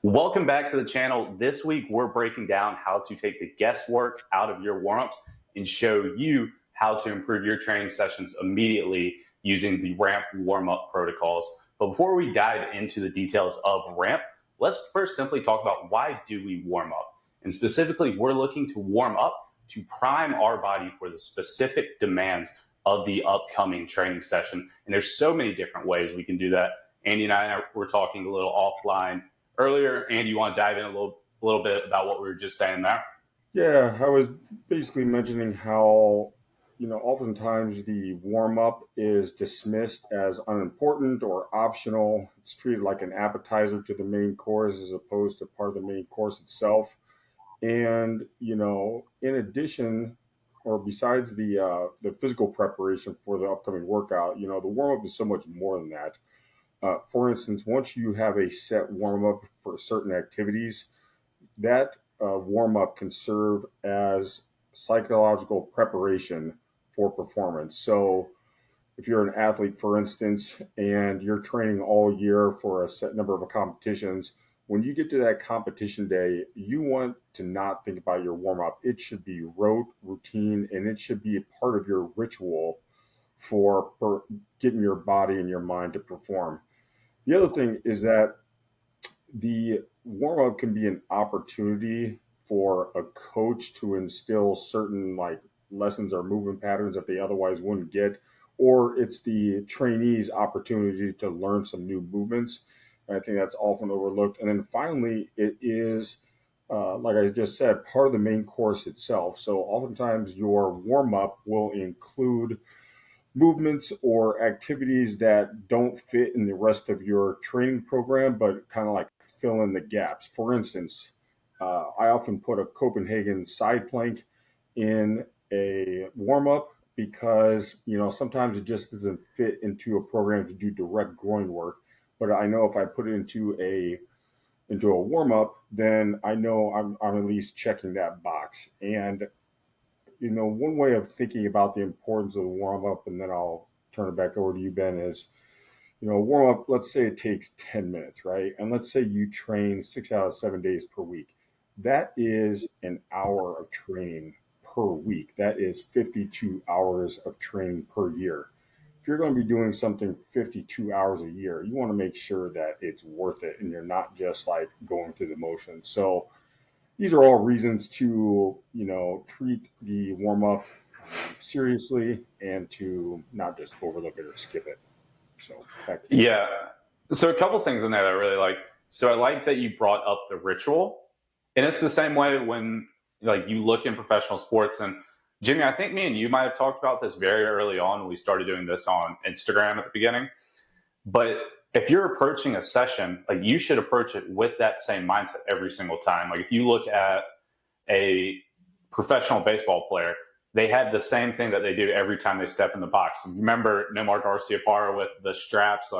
Welcome back to the channel. This week, we're breaking down how to take the guesswork out of your warm-ups and show you how to improve your training sessions immediately using the ramp warm-up protocols. But before we dive into the details of ramp, let's first simply talk about why do we warm up? And specifically, we're looking to warm up to prime our body for the specific demands of the upcoming training session. And there's so many different ways we can do that. Andy and I were talking a little offline earlier. Andy, you want to dive in a little bit about what we were just saying there? Yeah, I was basically mentioning how, oftentimes the warm up is dismissed as unimportant or optional. It's treated like an appetizer to the main course as opposed to part of the main course itself. And, in addition, or besides the physical preparation for the upcoming workout, the warm up is so much more than that. For instance, once you have a set warm up for certain activities, that warm up can serve as psychological preparation for performance. So, if you're an athlete, for instance, and you're training all year for a set number of competitions, when you get to that competition day, you want to not think about your warm up. It should be routine, and it should be a part of your ritual for getting your body and your mind to perform. The other thing is that the warm up can be an opportunity for a coach to instill certain lessons or movement patterns that they otherwise wouldn't get, or it's the trainee's opportunity to learn some new movements. I think that's often overlooked. And then finally, it is, like I just said, part of the main course itself. So oftentimes your warm up will include movements or activities that don't fit in the rest of your training program, but kind of like fill in the gaps. For instance, I often put a Copenhagen side plank in a warm up because sometimes it just doesn't fit into a program to do direct groin work. But I know if I put it into a warm up, then I know I'm at least checking that box. And one way of thinking about the importance of the warm up, and then I'll turn it back over to you, Ben, is, warm up, let's say it takes 10 minutes, right? And let's say you train 6 out of 7 days per week. That is an hour of training per week. That is 52 hours of training per year. If you're going to be doing something 52 hours a year, you want to make sure that it's worth it and you're not just like going through the motions. So, these are all reasons to, treat the warm up seriously and to not just overlook it or skip it. So, back to you. Yeah. So a couple things in there that I really like. So I like that you brought up the ritual. And it's the same way when you look in professional sports. And Jimmy, I think me and you might have talked about this very early on when we started doing this on Instagram at the beginning. But if you're approaching a session, you should approach it with that same mindset every single time. If you look at a professional baseball player, they have the same thing that they do every time they step in the box. Remember Nomar Garciaparra with the straps,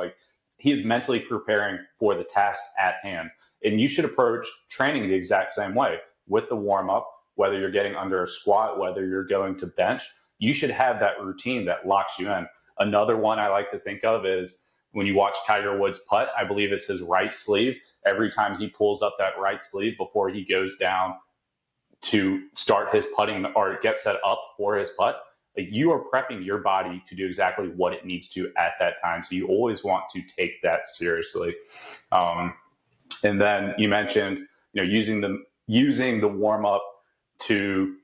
he's mentally preparing for the task at hand. And you should approach training the exact same way with the warm up, whether you're getting under a squat, whether you're going to bench, you should have that routine that locks you in. Another one I like to think of is when you watch Tiger Woods putt, I believe it's his right sleeve. Every time he pulls up that right sleeve before he goes down to start his putting or get set up for his putt, you are prepping your body to do exactly what it needs to at that time. So you always want to take that seriously. And then you mentioned, using the warm up to,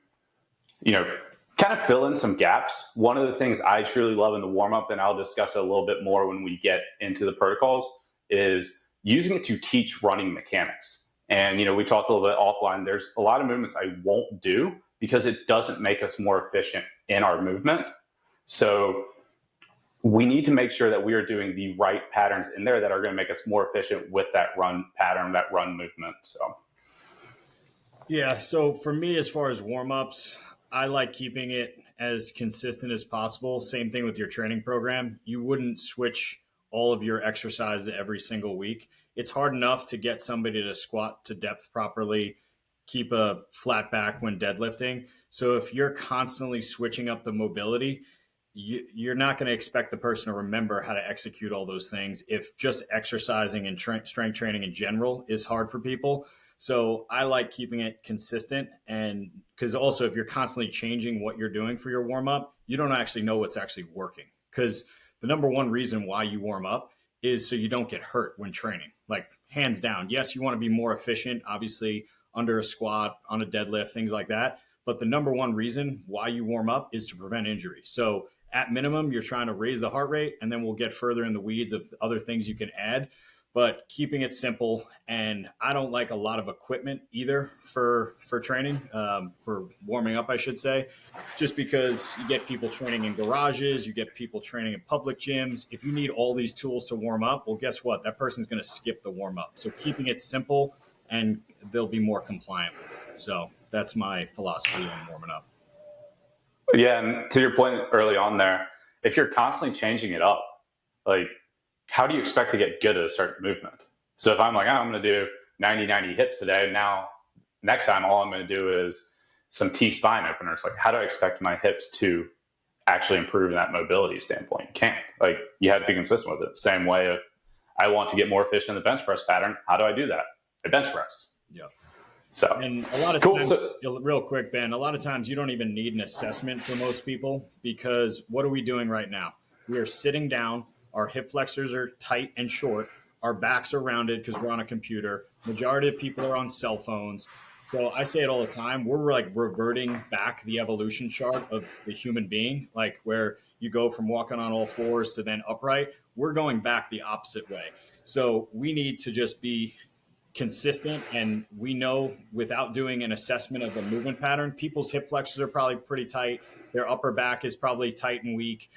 kind of fill in some gaps. One of the things I truly love in the warm up, and I'll discuss it a little bit more when we get into the protocols, is using it to teach running mechanics. And, we talked a little bit offline. There's a lot of movements I won't do because it doesn't make us more efficient in our movement. So we need to make sure that we are doing the right patterns in there that are going to make us more efficient with that run pattern, that run movement. So, yeah. So for me, as far as warm-ups, I like keeping it as consistent as possible. Same thing with your training program. You wouldn't switch all of your exercises every single week. It's hard enough to get somebody to squat to depth properly, keep a flat back when deadlifting. So if you're constantly switching up the mobility, you're not going to expect the person to remember how to execute all those things if just exercising and strength training in general is hard for people. So I like keeping it consistent. And because also, if you're constantly changing what you're doing for your warm up, you don't actually know what's actually working. Because the number one reason why you warm up is so you don't get hurt when training, like hands down. Yes, you want to be more efficient, obviously, under a squat, on a deadlift, things like that. But the number one reason why you warm up is to prevent injury. So at minimum, you're trying to raise the heart rate, and then we'll get further in the weeds of other things you can add. But keeping it simple, and I don't like a lot of equipment either for training, for warming up, I should say, just because you get people training in garages, you get people training in public gyms. If you need all these tools to warm up, well, guess what? That person's going to skip the warm up. So keeping it simple, and they'll be more compliant with it. So that's my philosophy on warming up. Yeah, and to your point early on there, if you're constantly changing it up, like how do you expect to get good at a certain movement? So if I'm like, oh, I'm going to do 90-90 hips today, now next time all I'm going to do is some T-spine openers. Like, how do I expect my hips to actually improve in that mobility standpoint? You can't. Like, you have to be consistent with it. Same way if I want to get more efficient in the bench press pattern, how do I do that? I bench press. Yeah. So, and a lot of cool. times, real quick, Ben, a lot of times you don't even need an assessment for most people, because what are we doing right now? We are sitting down, our hip flexors are tight and short, our backs are rounded because we're on a computer. Majority of people are on cell phones. So I say it all the time. We're like reverting back the evolution chart of the human being, like where you go from walking on all fours to then upright. We're going back the opposite way. So we need to just be consistent, and we know without doing an assessment of a movement pattern, people's hip flexors are probably pretty tight, their upper back is probably tight and weak.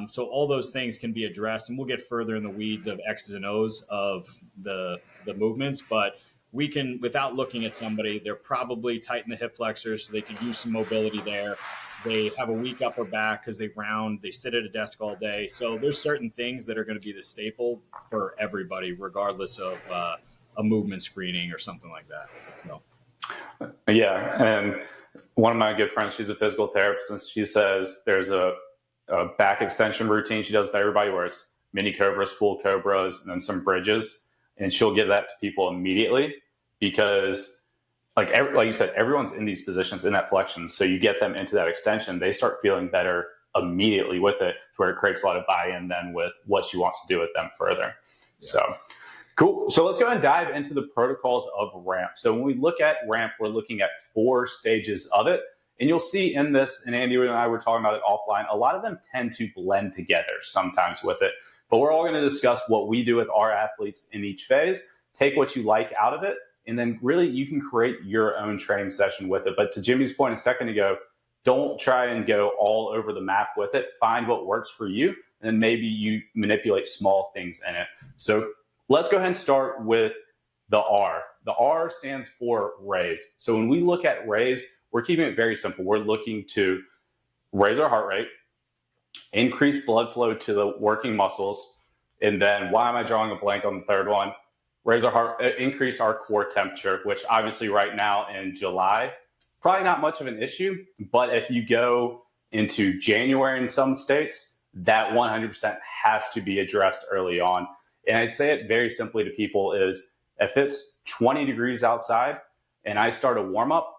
So all those things can be addressed, and we'll get further in the weeds of X's and O's of the movements, but we can, without looking at somebody, they're probably tight in the hip flexors, so they could use some mobility there. They have a weak upper back because they sit at a desk all day. So there's certain things that are going to be the staple for everybody, regardless of a movement screening or something like that. So. Yeah, and one of my good friends, she's a physical therapist, and she says there's a back extension routine she does with everybody where it's mini cobras, full cobras, and then some bridges, and she'll give that to people immediately because, like you said, everyone's in these positions in that flexion, so you get them into that extension, they start feeling better immediately with it, to where it creates a lot of buy-in then with what she wants to do with them further. Yeah. So. Cool. So let's go and dive into the protocols of ramp. So when we look at ramp, we're looking at 4 stages of it. And you'll see in this, and Andy and I were talking about it offline, a lot of them tend to blend together sometimes with it. But we're all going to discuss what we do with our athletes in each phase, take what you like out of it, and then really you can create your own training session with it. But to Jimmy's point a second ago, don't try and go all over the map with it. Find what works for you, and then maybe you manipulate small things in it. So let's go ahead and start with the R. The R stands for raise. So when we look at raise, we're keeping it very simple. We're looking to raise our heart rate, increase blood flow to the working muscles, and then why am I drawing a blank on the third one? Increase our core temperature, which obviously right now in July, probably not much of an issue, but if you go into January in some states, that 100% has to be addressed early on. And I'd say it very simply to people is if it's 20 degrees outside and I start a warm up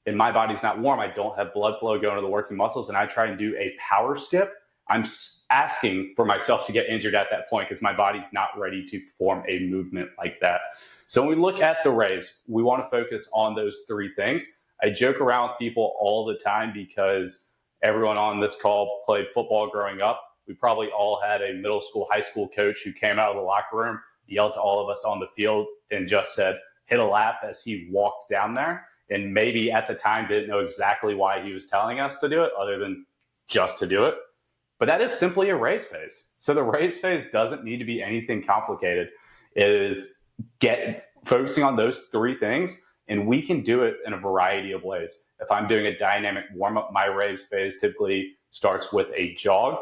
and my body's not warm, I don't have blood flow going to the working muscles, and I try and do a power skip, I'm asking for myself to get injured at that point because my body's not ready to perform a movement like that. So when we look at the raise, we want to focus on those 3 things. I joke around with people all the time because everyone on this call played football growing up. We probably all had a middle school, high school coach who came out of the locker room, yelled to all of us on the field, and just said, hit a lap as he walked down there. And maybe at the time didn't know exactly why he was telling us to do it, other than just to do it. But that is simply a raise phase. So the raise phase doesn't need to be anything complicated. It is focusing on those 3 things, and we can do it in a variety of ways. If I'm doing a dynamic warm-up, my raise phase typically starts with a jog.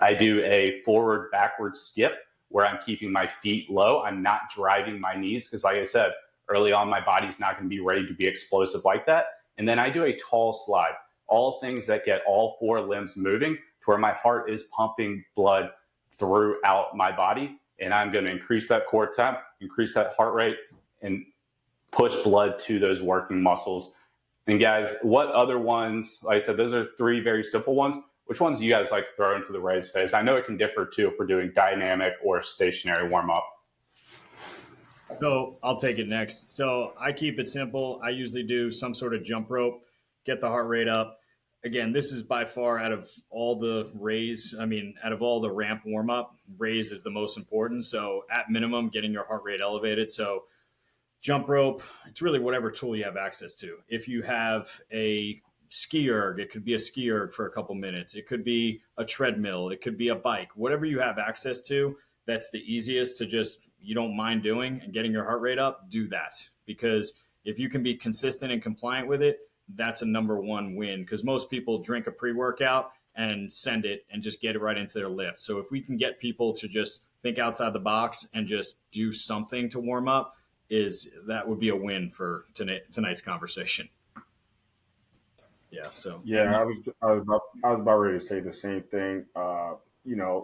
I do a forward-backward skip where I'm keeping my feet low. I'm not driving my knees because, like I said, early on, my body's not going to be ready to be explosive like that. And then I do a tall slide. All things that get all 4 limbs moving. to where my heart is pumping blood throughout my body. And I'm going to increase that core temp, increase that heart rate, and push blood to those working muscles. And guys, what other ones, like I said, those are three very simple ones. Which ones do you guys like to throw into the raise phase? I know it can differ too if we're doing dynamic or stationary warm up. So I'll take it next. So I keep it simple. I usually do some sort of jump rope, get the heart rate up. Again, this is by far out of all the out of all the ramp warm up, raise is the most important. So at minimum, getting your heart rate elevated. So jump rope, it's really whatever tool you have access to. If you have a ski erg, it could be a ski erg for a couple minutes. It could be a treadmill. It could be a bike. Whatever you have access to, that's the easiest to just, you don't mind doing and getting your heart rate up, do that. Because if you can be consistent and compliant with it, that's a number one win. Because most people drink a pre-workout and send it and just get it right into their lift. So if we can get people to just think outside the box and just do something to warm up, that would be a win for tonight's conversation. Yeah. So Yeah, I was about ready to say the same thing.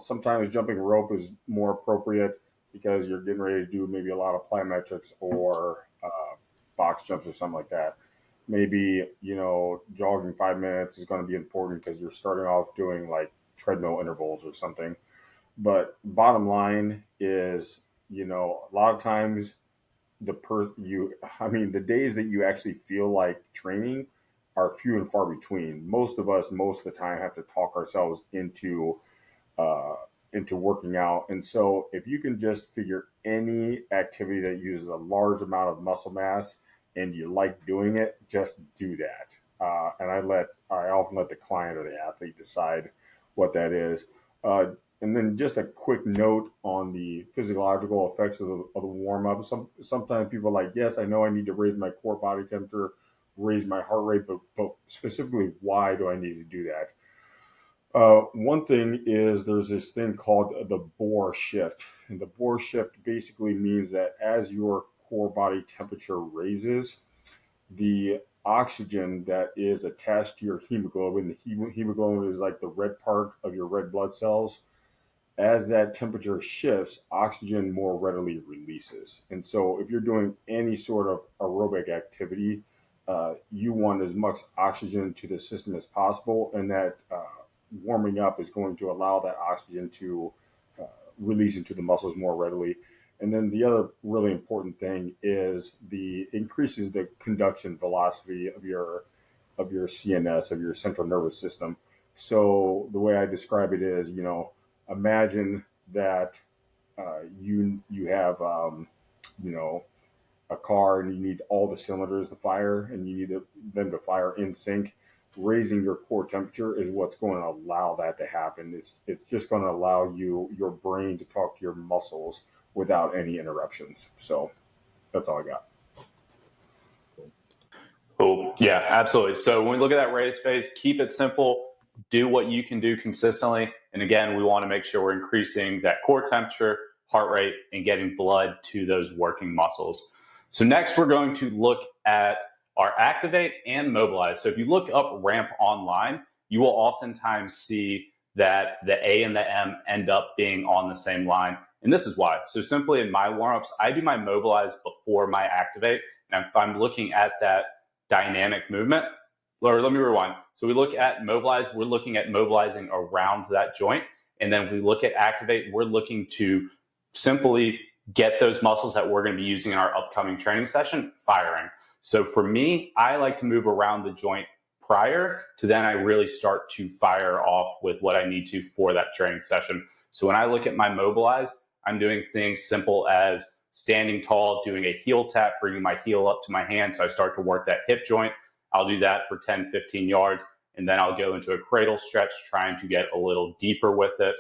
Sometimes jumping rope is more appropriate because you're getting ready to do maybe a lot of plyometrics or box jumps or something like that. Maybe jogging 5 minutes is going to be important because you're starting off doing like treadmill intervals or something. But bottom line is, a lot of times the days that you actually feel like training are few and far between. Most of us, most of the time, have to talk ourselves uh, into working out. And so, if you can just figure any activity that uses a large amount of muscle mass and you like doing it, just do that. And I often let the client or the athlete decide what that is. And then just a quick note on the physiological effects of the warm up. Sometimes people are like, yes, I know I need to raise my core body temperature, raise my heart rate, but specifically, why do I need to do that? One thing is there's this thing called the Bohr shift. And the Bohr shift basically means that as your core body temperature raises, the oxygen that is attached to your hemoglobin, hemoglobin is like the red part of your red blood cells. As that temperature shifts, oxygen more readily releases. And so, if you're doing any sort of aerobic activity, you want as much oxygen to the system as possible, and that warming up is going to allow that oxygen to uh, release into the muscles more readily. And then the other really important thing is the increases the conduction velocity of your CNS, of your central nervous system. So the way I describe it is, imagine that you have you know a car and you need all the cylinders to fire and you need them to fire in sync. Raising your core temperature is what's going to allow that to happen. It's just going to allow your brain to talk to your muscles without any interruptions. So that's all I got. Cool. Yeah, absolutely. So when we look at that raise phase, keep it simple, do what you can do consistently. And again, we want to make sure we're increasing that core temperature, heart rate, and getting blood to those working muscles. So next, we're going to look at our activate and mobilize. So if you look up ramp online, you will oftentimes see that the A and the M end up being on the same line. And this is why. So simply in my warmups, I do my mobilize before my activate. And if I'm looking at that dynamic movement, or let me rewind. So we look at mobilize, we're looking at mobilizing around that joint. And then we look at activate, we're looking to simply get those muscles that we're going to be using in our upcoming training session firing. So for me, I like to move around the joint prior to then I really start to fire off with what I need to for that training session. So when I look at my mobilize, I'm doing things simple as standing tall, doing a heel tap, bringing my heel up to my hand. So I start to work that hip joint. I'll do that for 10, 15 yards. And then I'll go into a cradle stretch, trying to get a little deeper with it.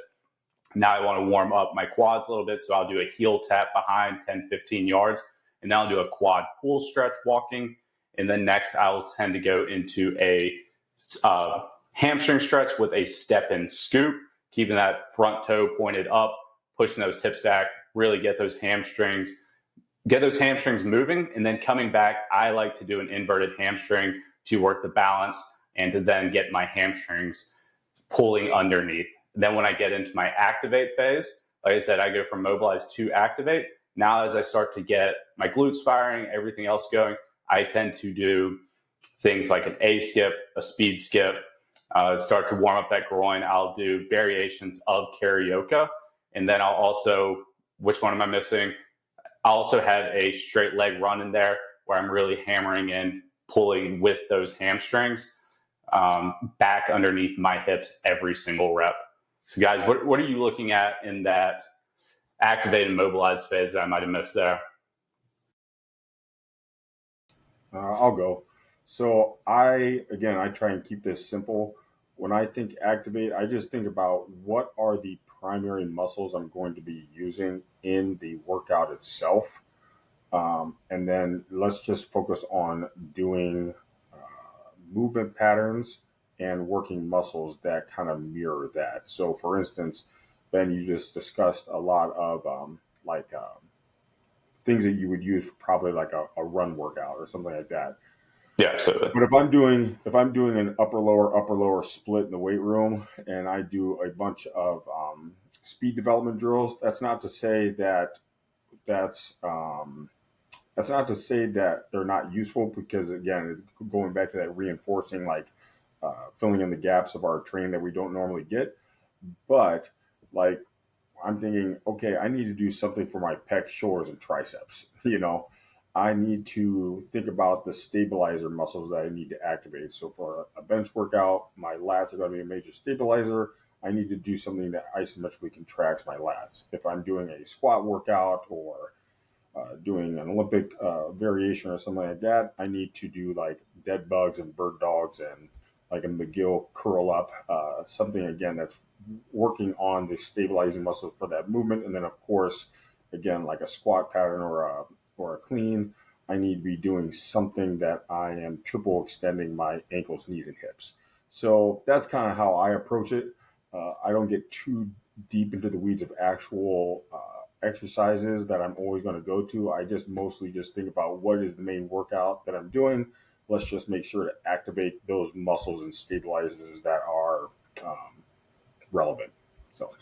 Now I want to warm up my quads a little bit. So I'll do a heel tap behind 10, 15 yards. And then I'll do a quad pull stretch walking. And then next I'll tend to go into a hamstring stretch with a step and scoop, keeping that front toe pointed up, pushing those hips back, really get those hamstrings moving. And then coming back, I like to do an inverted hamstring to work the balance and to then get my hamstrings pulling underneath. Then when I get into my activate phase, like I said, I go from mobilize to activate. Now, as I start to get my glutes firing, everything else going, I tend to do things like an A skip, a speed skip, start to warm up that groin. I'll do variations of karaoke. And then I'll also, which one am I missing? I'll also have a straight leg run in there where I'm really hammering in, pulling with those hamstrings back underneath my hips every single rep. So guys, what are you looking at in that activate and mobilize phase that I might have missed there? I'll go. So I try and keep this simple. When I think activate, I just think about what are the primary muscles I'm going to be using in the workout itself. And then let's just focus on doing movement patterns and working muscles that kind of mirror that. So, for instance, Ben, you just discussed a lot of things that you would use for probably like a run workout or something like that. Yeah, absolutely. But if I'm doing an upper lower split in the weight room, and I do a bunch of speed development drills, that's that's not to say that they're not useful, because again, going back to that reinforcing, like filling in the gaps of our training that we don't normally get. But like I'm thinking, okay, I need to do something for my pecs, shoulders, and triceps. I need to think about the stabilizer muscles that I need to activate. So for a bench workout, my lats are going to be a major stabilizer. I need to do something that isometrically contracts my lats. If I'm doing a squat workout or doing an Olympic variation or something like that, I need to do like dead bugs and bird dogs and like a McGill curl up, something again that's working on the stabilizing muscles for that movement. And then of course, again, like a squat pattern or a clean, I need to be doing something that I am triple extending my ankles, knees, and hips. So that's kind of how I approach it. I don't get too deep into the weeds of actual exercises that I'm always going to go to. I just mostly just think about what is the main workout that I'm doing. Let's just make sure to activate those muscles and stabilizers that are relevant. So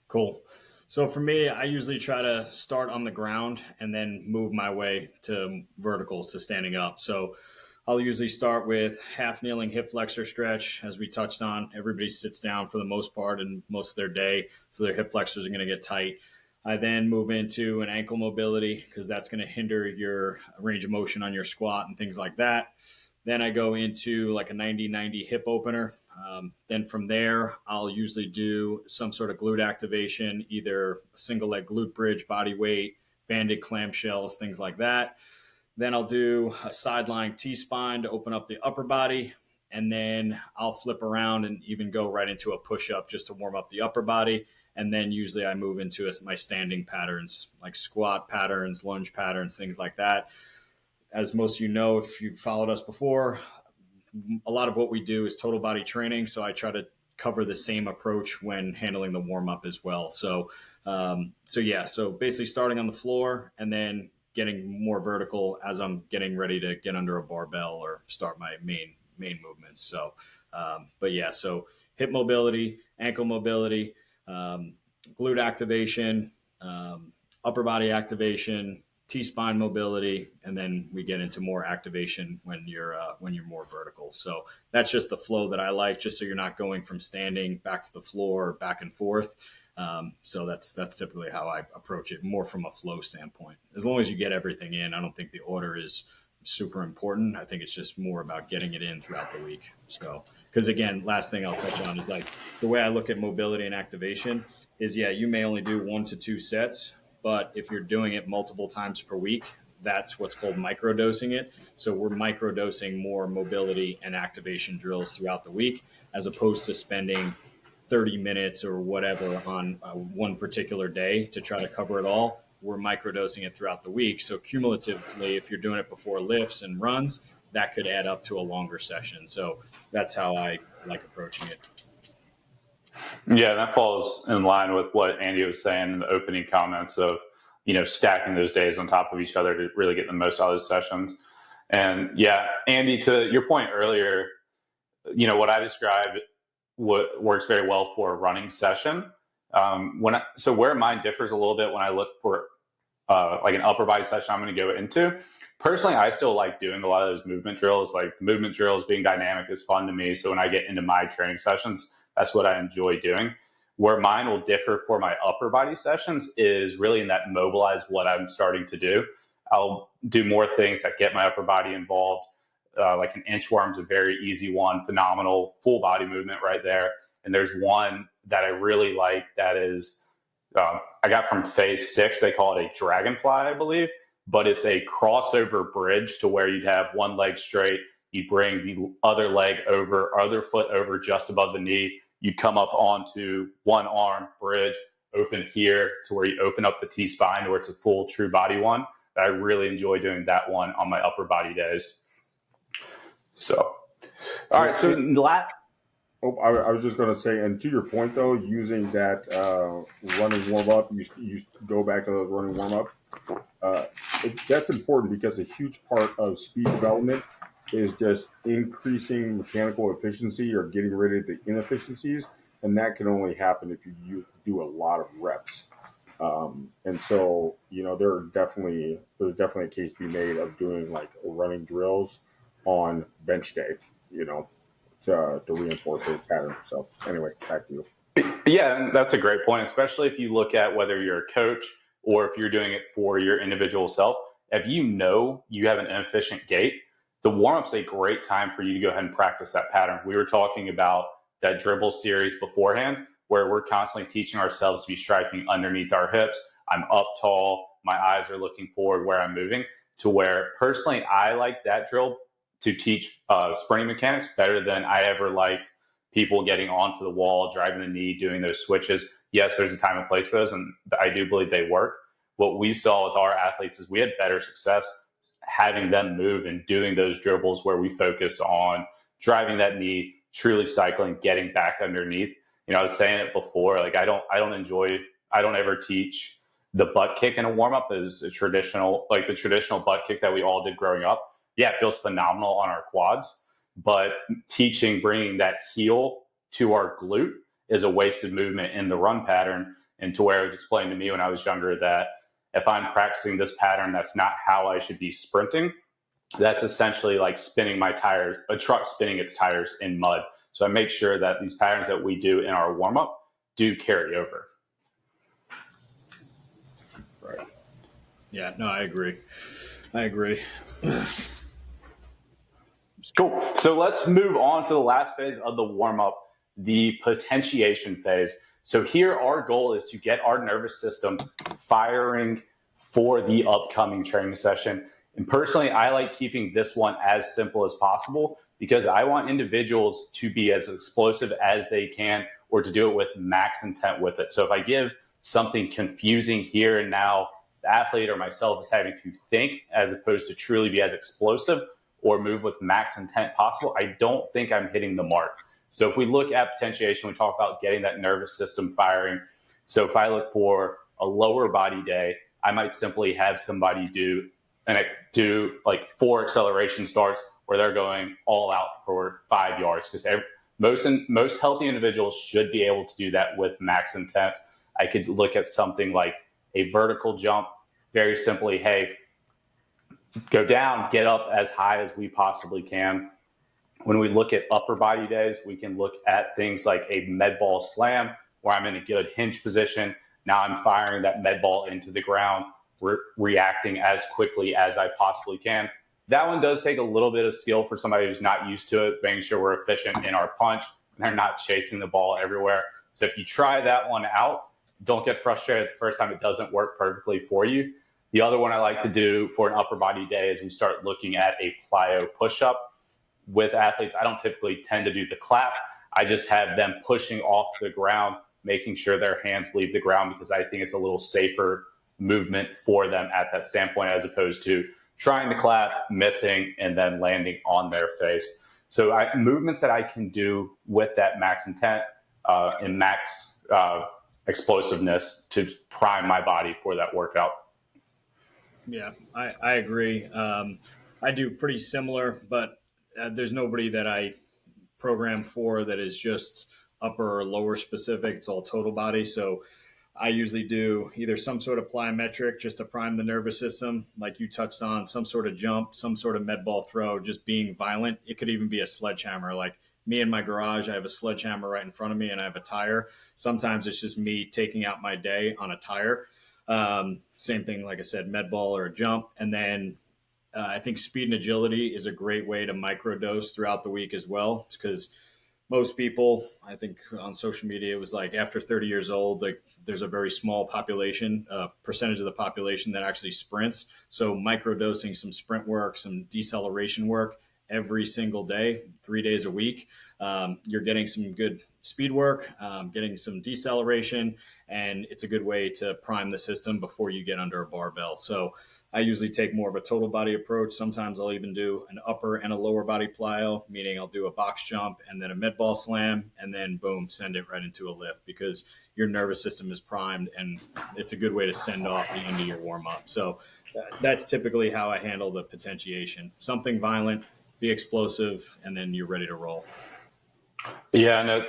Cool. So for me, I usually try to start on the ground and then move my way to verticals to standing up. So I'll usually start with half kneeling hip flexor stretch. As we touched on, everybody sits down for the most part and most of their day, so their hip flexors are going to get tight. I then move into an ankle mobility because that's going to hinder your range of motion on your squat and things like that. Then I go into like a 90-90 hip opener. Then from there, I'll usually do some sort of glute activation, either single leg glute bridge, body weight, banded clamshells, things like that. Then I'll do a sideline T-spine to open up the upper body. And then I'll flip around and even go right into a push-up just to warm up the upper body. And then usually I move into my standing patterns, like squat patterns, lunge patterns, things like that. As most of you know, if you've followed us before, a lot of what we do is total body training. So I try to cover the same approach when handling the warm-up as well. So basically starting on the floor and then getting more vertical as I'm getting ready to get under a barbell or start my main movements. So, so hip mobility, ankle mobility, glute activation, upper body activation, T-spine mobility, and then we get into more activation when you're more vertical. So that's just the flow that I like, just so you're not going from standing back to the floor, back and forth. So that's typically how I approach it, more from a flow standpoint. As long as you get everything in, I don't think the order is super important. I think it's just more about getting it in throughout the week. So, because again, last thing I'll touch on is like the way I look at mobility and activation is, yeah, you may only do 1 to 2 sets, but if you're doing it multiple times per week, that's what's called microdosing it. So we're microdosing more mobility and activation drills throughout the week, as opposed to spending 30 minutes or whatever on one particular day to try to cover it all. We're microdosing it throughout the week. So cumulatively, if you're doing it before lifts and runs, that could add up to a longer session. So that's how I like approaching it. Yeah, that falls in line with what Andy was saying in the opening comments of, stacking those days on top of each other to really get the most out of those sessions. And yeah, Andy, to your point earlier, what I described what works very well for a running session. So where mine differs a little bit when I look for like an upper body session I'm going to go into. Personally, I still like doing a lot of those movement drills. Like movement drills, being dynamic is fun to me. So when I get into my training sessions, that's what I enjoy doing. Where mine will differ for my upper body sessions is really in that mobilize what I'm starting to do. I'll do more things that get my upper body involved. Like an inchworm's a very easy one, phenomenal full body movement right there. And there's one that I really like that is I got from phase 6. They call it a dragonfly, I believe, but it's a crossover bridge to where you'd have one leg straight, you bring the other leg over, other foot over just above the knee, you come up onto one arm bridge, open here to where you open up the T-spine where it's a full true body one. I really enjoy doing that one on my upper body days. So, all right. So I was just going to say, and to your point though, using that running warm up, you go back to those running warm ups. That's important because a huge part of speed development is just increasing mechanical efficiency or getting rid of the inefficiencies, and that can only happen if you do a lot of reps. And so, there's definitely a case to be made of doing like running drills on bench day, to reinforce those patterns. So anyway, back to you. Yeah, and that's a great point, especially if you look at whether you're a coach or if you're doing it for your individual self. If you have an inefficient gait, the warm-up's a great time for you to go ahead and practice that pattern. We were talking about that dribble series beforehand, where we're constantly teaching ourselves to be striking underneath our hips. I'm up tall, my eyes are looking forward where I'm moving, to where personally I like that drill to teach sprinting mechanics better than I ever liked people getting onto the wall, driving the knee, doing those switches. Yes, there's a time and place for those, and I do believe they work. What we saw with our athletes is we had better success having them move and doing those dribbles where we focus on driving that knee, truly cycling, getting back underneath. I was saying it before, like I don't ever teach the butt kick in a warm up as a traditional, like the traditional butt kick that we all did growing up. Yeah, it feels phenomenal on our quads, but bringing that heel to our glute is a wasted movement in the run pattern. And to where it was explained to me when I was younger that if I'm practicing this pattern, that's not how I should be sprinting. That's essentially like spinning my tires, a truck spinning its tires in mud. So I make sure that these patterns that we do in our warm up do carry over. Right. Yeah, no, I agree. Cool. So let's move on to the last phase of the warm up, the potentiation phase. So here our goal is to get our nervous system firing for the upcoming training session. And personally, I like keeping this one as simple as possible because I want individuals to be as explosive as they can or to do it with max intent with it. So if I give something confusing here and now, the athlete or myself is having to think as opposed to truly be as explosive or move with max intent possible, I don't think I'm hitting the mark. So if we look at potentiation, we talk about getting that nervous system firing. So if I look for a lower body day, I might simply have somebody do like 4 acceleration starts where they're going all out for 5 yards, because most healthy individuals should be able to do that with max intent. I could look at something like a vertical jump, very simply, hey, go down, get up as high as we possibly can. When we look at upper body days, we can look at things like a med ball slam, where I'm in a good hinge position. Now I'm firing that med ball into the ground, reacting as quickly as I possibly can. That one does take a little bit of skill for somebody who's not used to it, making sure we're efficient in our punch and they're not chasing the ball everywhere. So if you try that one out, don't get frustrated the first time it doesn't work perfectly for you. The other one I like to do for an upper body day is we start looking at a plyo push-up. With athletes, I don't typically tend to do the clap. I just have them pushing off the ground, making sure their hands leave the ground, because I think it's a little safer movement for them at that standpoint, as opposed to trying to clap, missing, and then landing on their face. So movements that I can do with that max intent and max explosiveness to prime my body for that workout. Yeah, I agree. I do pretty similar, but there's nobody that I program for that is just upper or lower specific. It's all total body. So I usually do either some sort of plyometric just to prime the nervous system, like you touched on, some sort of jump, some sort of med ball throw, just being violent. It could even be a sledgehammer. Like me in my garage, I have a sledgehammer right in front of me and I have a tire. Sometimes it's just me taking out my day on a tire. Same thing, like I said, med ball or a jump. And then I think speed and agility is a great way to microdose throughout the week as well, because most people, I think on social media, it was like after 30 years old, like there's a very small population, percentage of the population that actually sprints. So microdosing some sprint work, some deceleration work every single day, 3 days a week, you're getting some good speed work, getting some deceleration, and it's a good way to prime the system before you get under a barbell. So I usually take more of a total body approach. Sometimes I'll even do an upper and a lower body plyo, meaning I'll do a box jump and then a med ball slam, and then boom, send it right into a lift, because your nervous system is primed and it's a good way to send off the end of your warm up. So that's typically how I handle the potentiation. Something violent, be explosive, and then you're ready to roll. Yeah, and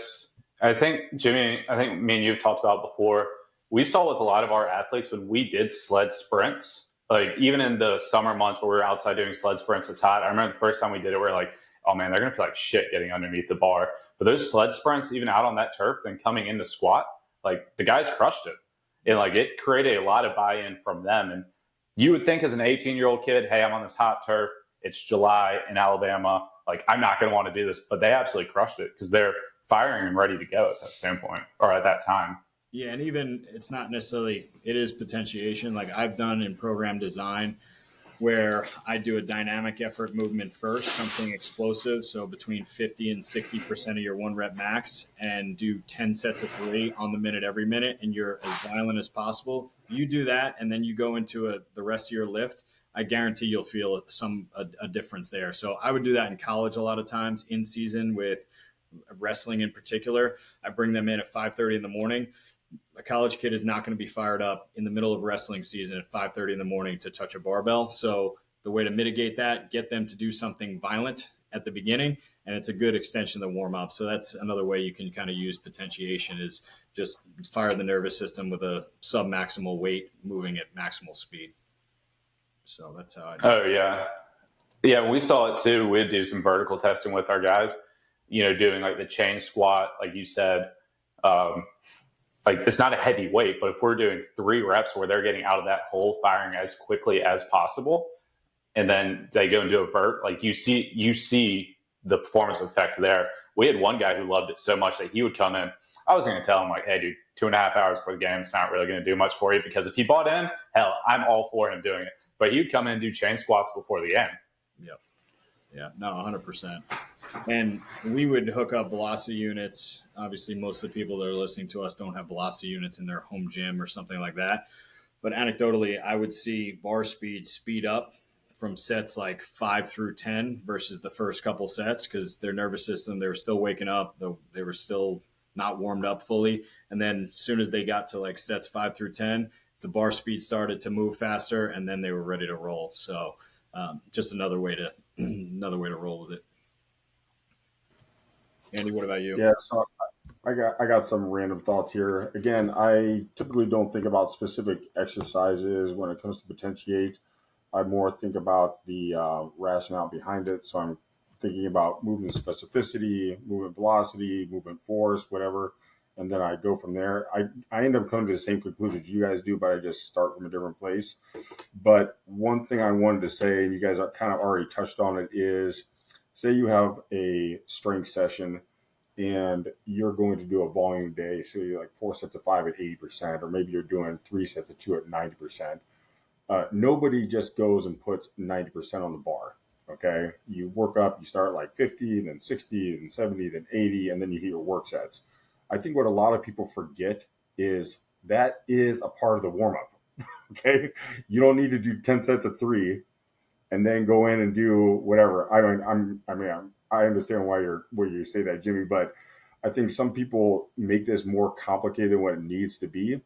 I think, Jimmy, I think me and you've talked about before, we saw with a lot of our athletes when we did sled sprints, like even in the summer months where we were outside doing sled sprints, it's hot. I remember the first time we did it, we were like, oh man, they're going to feel like shit getting underneath the bar. But those sled sprints, even out on that turf, then coming into squat, like the guys crushed it. And like it created a lot of buy-in from them. And you would think as an 18-year-old kid, hey, I'm on this hot turf. It's July in Alabama. Like, I'm not going to want to do this. But they absolutely crushed it because they're firing and ready to go at that standpoint or at that time. Yeah, and even it's not necessarily, it is potentiation. Like I've done in program design where I do a dynamic effort movement first, something explosive. So between 50 and 60% of your one rep max, and do 10 sets of 3 on the minute every minute. And you're as violent as possible. You do that. And then you go into the rest of your lift. I guarantee you'll feel a difference there. So I would do that in college a lot of times in season with wrestling in particular. I bring them in at 5:30 in the morning. A college kid is not going to be fired up in the middle of wrestling season at 5:30 in the morning to touch a barbell. So the way to mitigate that, get them to do something violent at the beginning, and it's a good extension of the warm up. So that's another way you can kind of use potentiation, is just fire the nervous system with a sub maximal weight moving at maximal speed. So that's how I do it. Oh, yeah. Yeah, we saw it too. We'd do some vertical testing with our guys, doing like the chain squat, like you said. Like it's not a heavy weight, but if we're doing 3 reps where they're getting out of that hole firing as quickly as possible, and then they go and do a vert, like you see the performance effect there. We had one guy who loved it so much that he would come in. I was going to tell him like, hey, dude, 2.5 hours for the game, it's not really going to do much for you, because if he bought in, hell, I'm all for him doing it. But he'd come in and do chain squats before the game. Yep. Yeah, no, 100%. And we would hook up velocity units. Obviously, most of the people that are listening to us don't have velocity units in their home gym or something like that. But anecdotally, I would see bar speed up from sets like 5 through 10 versus the first couple sets, because their nervous system, they were still waking up. They were still not warmed up fully. And then as soon as they got to like sets 5 through 10, the bar speed started to move faster, and then they were ready to roll. So just another way to roll with it. Andy, what about you? Yeah, so I got some random thoughts here. Again, I typically don't think about specific exercises when it comes to potentiate. I more think about the rationale behind it. So I'm thinking about movement specificity, movement velocity, movement force, whatever, and then I go from there. I end up coming to the same conclusions you guys do, but I just start from a different place. But one thing I wanted to say, and you guys are kind of already touched on it, is say you have a strength session and you're going to do a volume day. So you're like 4 sets of 5 at 80%, or maybe you're doing 3 sets of 2 at 90%. Nobody just goes and puts 90% on the bar. Okay. You work up, you start like 50, then 60, then 70, then 80, and then you hit your work sets. I think what a lot of people forget is that is a part of the warm up. Okay. You don't need to do 10 sets of 3 and then go in and do whatever. I understand why you say that, Jimmy, but I think some people make this more complicated than what it needs to be.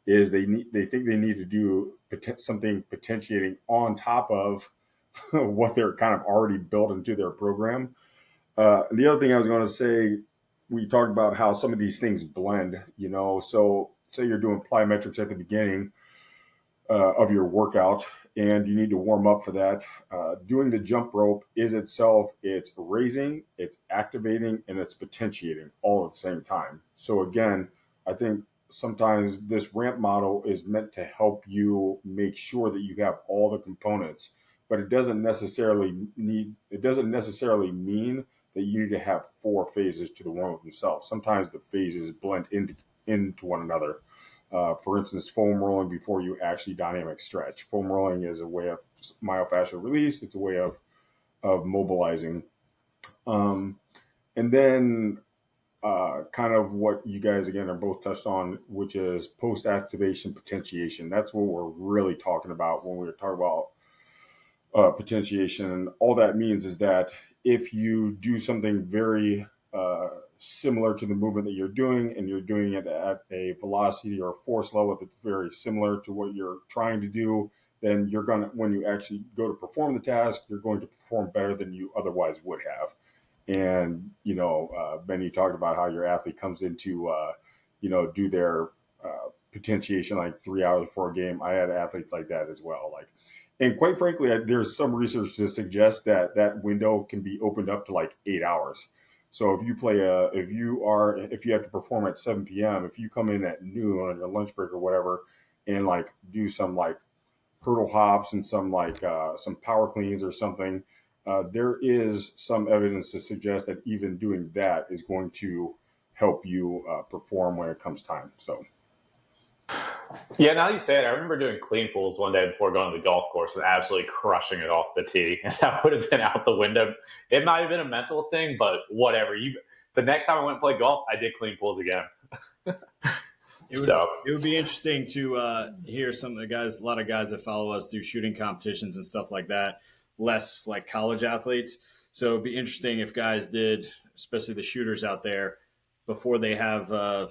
Is they think they need to do something potentiating on top of what they're kind of already built into their program. The other thing I was going to say, we talked about how some of these things blend, So say you're doing plyometrics at the beginning of your workout and you need to warm up for that. Doing the jump rope is itself, it's raising, it's activating, and it's potentiating all at the same time. So again, I think sometimes this ramp model is meant to help you make sure that you have all the components, but it doesn't necessarily mean that you need to have four phases to the warm up themselves. Sometimes the phases blend into one another. For instance, foam rolling before you actually dynamic stretch. Foam rolling is a way of myofascial release. It's a way of mobilizing. Um, and then kind of what you guys again are both touched on, which is post activation potentiation. That's what we're really talking about when we're talking about potentiation. And all that means is that if you do something very similar to the movement that you're doing, and you're doing it at a velocity or a force level that's very similar to what you're trying to do, then you're going to, when you actually go to perform the task, you're going to perform better than you otherwise would have. And, Ben, you talked about how your athlete comes into, do their potentiation like 3 hours before a game. I had athletes like that as well. And quite frankly, there's some research to suggest that that window can be opened up to like 8 hours. So if you have to perform at 7 p.m., if you come in at noon on your lunch break or whatever, and like do some like hurdle hops and some power cleans or something, there is some evidence to suggest that even doing that is going to help you perform when it comes time. So Yeah, now you say it, I remember doing clean pools one day before going to the golf course and absolutely crushing it off the tee. And that would have been out the window. It might have been a mental thing, but whatever. The next time I went and played golf, I did clean pools again. It would be interesting to hear some of the guys, a lot of guys that follow us do shooting competitions and stuff like that, less like college athletes. So it'd be interesting if guys did, especially the shooters out there, before they have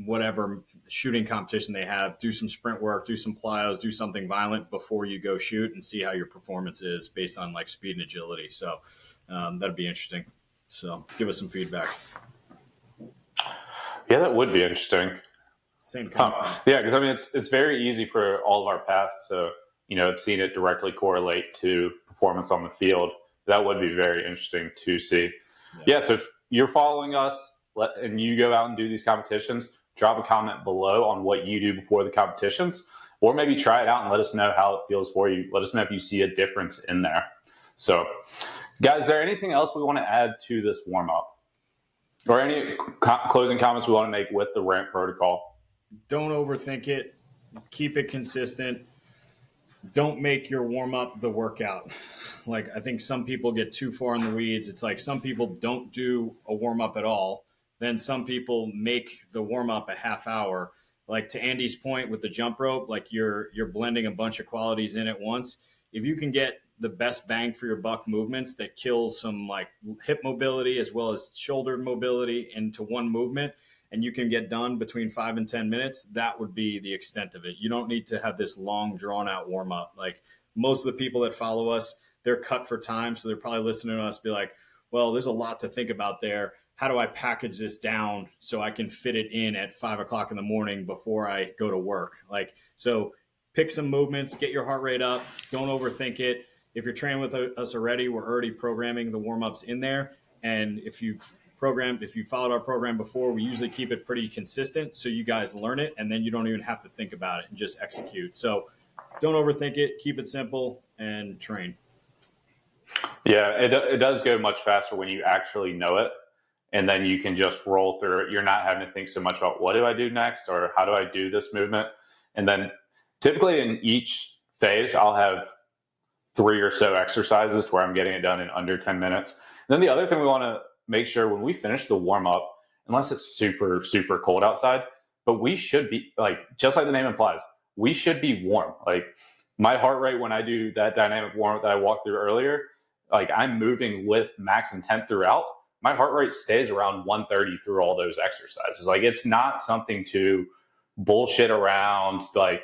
whatever shooting competition they have, do some sprint work, do some plyos, do something violent before you go shoot and see how your performance is based on like speed and agility. So that'd be interesting. So give us some feedback. Yeah, that would be interesting. Same concept. Yeah, because I mean, it's very easy for all of our paths to, it's seen it directly correlate to performance on the field. That would be very interesting to see. Yeah, so if you're following us and you go out and do these competitions, drop a comment below on what you do before the competitions, or maybe try it out and let us know how it feels for you. Let us know if you see a difference in there. So, guys, is there anything else we want to add to this warm-up? Or any closing comments we want to make with the ramp protocol? Don't overthink it. Keep it consistent. Don't make your warm-up the workout. Like, I think some people get too far in the weeds. It's like some people don't do a warm-up at all. Then some people make the warm-up a half hour. Like to Andy's point with the jump rope, like you're blending a bunch of qualities in at once. If you can get the best bang for your buck movements that kill some like hip mobility as well as shoulder mobility into one movement, and you can get done between 5 and 10 minutes, that would be the extent of it. You don't need to have this long drawn out warm up. Like most of the people that follow us, they're cut for time. So they're probably listening to us be like, well, there's a lot to think about there. How do I package this down so I can fit it in at 5 o'clock in the morning before I go to work? Like, so pick some movements, get your heart rate up. Don't overthink it. If you're training with us already, we're already programming the warm-ups in there. And if you followed our program before, we usually keep it pretty consistent so you guys learn it and then you don't even have to think about it and just execute. So don't overthink it, keep it simple, and train. Yeah, it does go much faster when you actually know it, and then you can just roll through it. You're not having to think so much about what do I do next or how do I do this movement. And then typically in each phase, I'll have 3 or so exercises to where I'm getting it done in under 10 minutes. And then the other thing we want to make sure when we finish the warm up, unless it's super, super cold outside, but we should be like, just like the name implies, we should be warm. Like my heart rate when I do that dynamic warm up that I walked through earlier, like I'm moving with max intent throughout. My heart rate stays around 130 through all those exercises. Like it's not something to bullshit around, like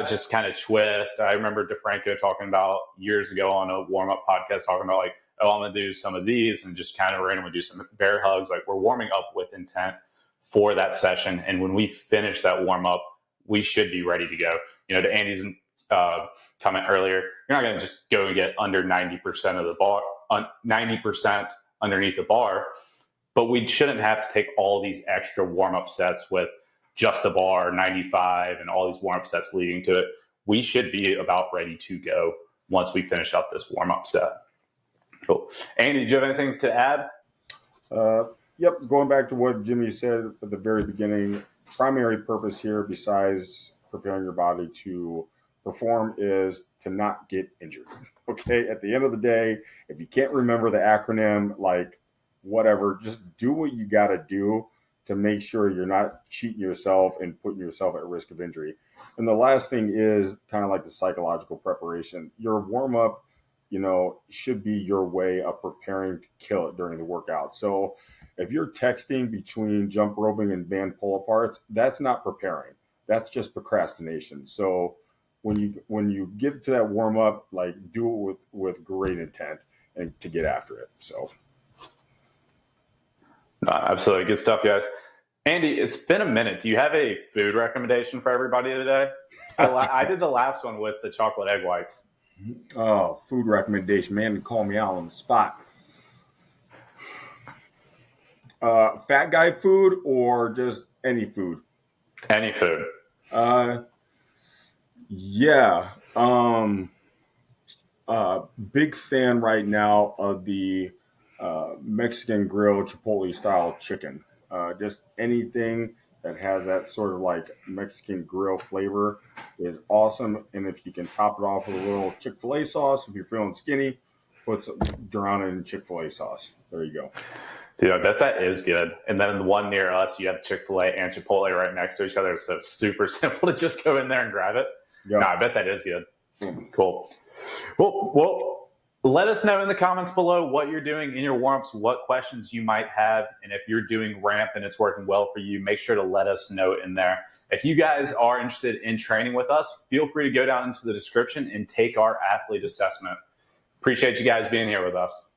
just kind of twist. I remember DeFranco talking about years ago on a warm-up podcast talking about like, oh, I'm going to do some of these and just kind of randomly do some bear hugs. Like, we're warming up with intent for that session. And when we finish that warm up, we should be ready to go. To Andy's comment earlier, you're not going to just go and get under 90% of the bar, 90% underneath the bar, but we shouldn't have to take all these extra warm-up sets with just the bar, 95, and all these warm-up sets leading to it. We should be about ready to go once we finish up this warm-up set. Cool. Andy, do you have anything to add? Yep. Going back to what Jimmy said at the very beginning, primary purpose here, besides preparing your body to perform, is to not get injured. Okay. At the end of the day, if you can't remember the acronym, like whatever, just do what you got to do to make sure you're not cheating yourself and putting yourself at risk of injury. And the last thing is kind of like the psychological preparation. Your warm up, should be your way of preparing to kill it during the workout. So if you're texting between jump roping and band pull aparts, that's not preparing. That's just procrastination. So when you get to that warm up, like, do it with great intent and to get after it. So Absolutely. Good stuff, guys. Andy, it's been a minute. Do you have a food recommendation for everybody today? I did the last one with the chocolate egg whites. Oh, food recommendation, man, call me out on the spot. Fat guy food or just any food? Any food. Yeah. Big fan right now of the Mexican grill Chipotle style chicken. Just anything that has that sort of like Mexican grill flavor is awesome. And if you can top it off with a little Chick-fil-A sauce, if you're feeling skinny, drown it in Chick-fil-A sauce. There you go. Dude, I bet that is good. And then the one near us, you have Chick-fil-A and Chipotle right next to each other. So it's super simple to just go in there and grab it. Yep. No, I bet that is good. Cool. Well, let us know in the comments below what you're doing in your warm-ups, what questions you might have. And if you're doing ramp and it's working well for you, make sure to let us know in there. If you guys are interested in training with us, feel free to go down into the description and take our athlete assessment. Appreciate you guys being here with us.